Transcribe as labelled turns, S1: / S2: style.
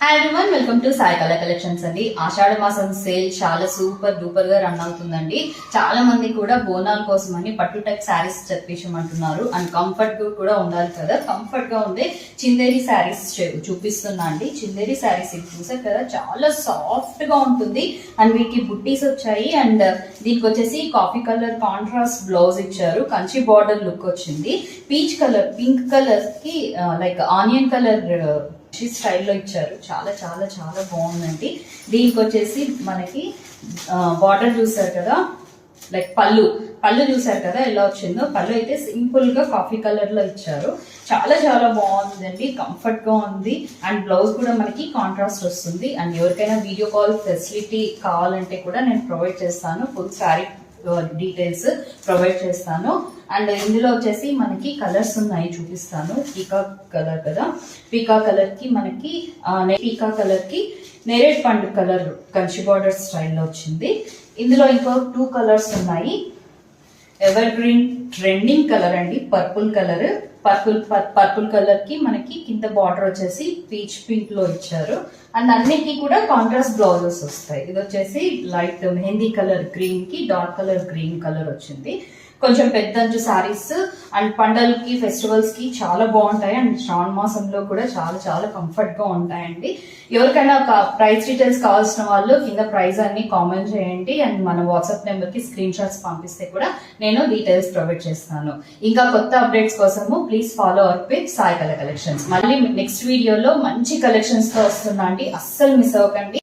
S1: Hi everyone, welcome to Sai కళ collections అండి. ఆషాఢ మాసం సేల్ చాలా సూపర్ డూపర్ గా రన్ అవుతుందండి. చాలా మంది కూడా బోనాల కోసం అని పట్టు టైప్ శారీస్ చెప్పేసమంటున్నారు. అండ్ కంఫర్ట్ కూడా ఉండాలి కదా, కంఫర్ట్ గా ఉండే చిందేరి శారీస్ చూపిస్తున్నా అండి. చిందేరి శారీస్ చూసారు కదా, చాలా సాఫ్ట్ గా ఉంటుంది. అండ్ వీటికి బుట్టీస్ వచ్చాయి. అండ్ దీనికి వచ్చేసి కాఫీ కలర్ కాంట్రాస్ట్ బ్లౌజ్ ఇచ్చారు. కంచి బార్డర్ లుక్ వచ్చింది. పీచ్ కలర్, పింక్ కలర్ కి లైక్ ఆనియన్ కలర్ స్టైల్లో ఇచ్చారు. చాలా చాలా చాలా బాగుందండి. దీనికి వచ్చేసి మనకి బార్డర్ చూసారు కదా, లైక్ పళ్ళు చూసారు కదా ఎలా వచ్చిందో. పళ్ళు అయితే సింపుల్ గా కాఫీ కలర్ లో ఇచ్చారు. చాలా చాలా బాగుందండి, కంఫర్ట్ గా ఉంది. అండ్ బ్లౌజ్ కూడా మనకి కాంట్రాస్ట్ వస్తుంది. అండ్ ఎవరికైనా వీడియో కాల్ ఫెసిలిటీ కావాలంటే కూడా నేను ప్రొవైడ్ చేస్తాను. ఫుల్ శారీ డీటెయిల్స్ ప్రొవైడ్ చేస్తాను. అండ్ ఇందులో వచ్చేసి మనకి కలర్స్ ఉన్నాయి, చూపిస్తాను. పీకాక్ కలర్ కదా, పీకాక్ కలర్ కి మనకి పీకాక్ కలర్ కి నేరేడ్ పండు కలర్ కంచి బార్డర్ స్టైల్లో వచ్చింది. ఇందులో ఇంకో 2 కలర్స్ ఉన్నాయి. ఎవర్ గ్రీన్ ట్రెండింగ్ కలర్ అండి, పర్పుల్ కలర్. పర్పుల్ కలర్ కి మనకి కింద బార్డర్ వచ్చేసి పీచ్ పింక్ లో ఇచ్చారు. అండ్ అన్నిటికీ కూడా కాంట్రాస్ట్ బ్లౌజెస్ వస్తాయి. ఇది వచ్చేసి లైట్ మెహందీ కలర్ గ్రీన్ కి డార్క్ కలర్ గ్రీన్ కలర్ వచ్చింది. కొంచెం పెద్దంచు శారీస్ అండ్ పండగలకి ఫెస్టివల్స్ కి చాలా బాగుంటాయి. అండ్ శ్రావణ మాసంలో కూడా చాలా చాలా కంఫర్ట్ గా ఉంటాయండి. ఎవరికైనా ప్రైస్ డీటెయిల్స్ కావాల్సిన వాళ్ళు కింద ప్రైస్ అన్ని కామెంట్ చేయండి. అండ్ మన వాట్సాప్ నెంబర్ కి స్క్రీన్ షాట్స్ పంపిస్తే కూడా నేను డీటెయిల్స్ ప్రొవైడ్ చేస్తాను. ఇంకా కొత్త అప్డేట్స్ కోసము please follow our with Sai కళ కలెక్షన్స్. మళ్ళీ నెక్స్ట్ వీడియోలో మంచి కలెక్షన్స్ తో వస్తున్నా అండి, అస్సలు మిస్ అవ్వకండి.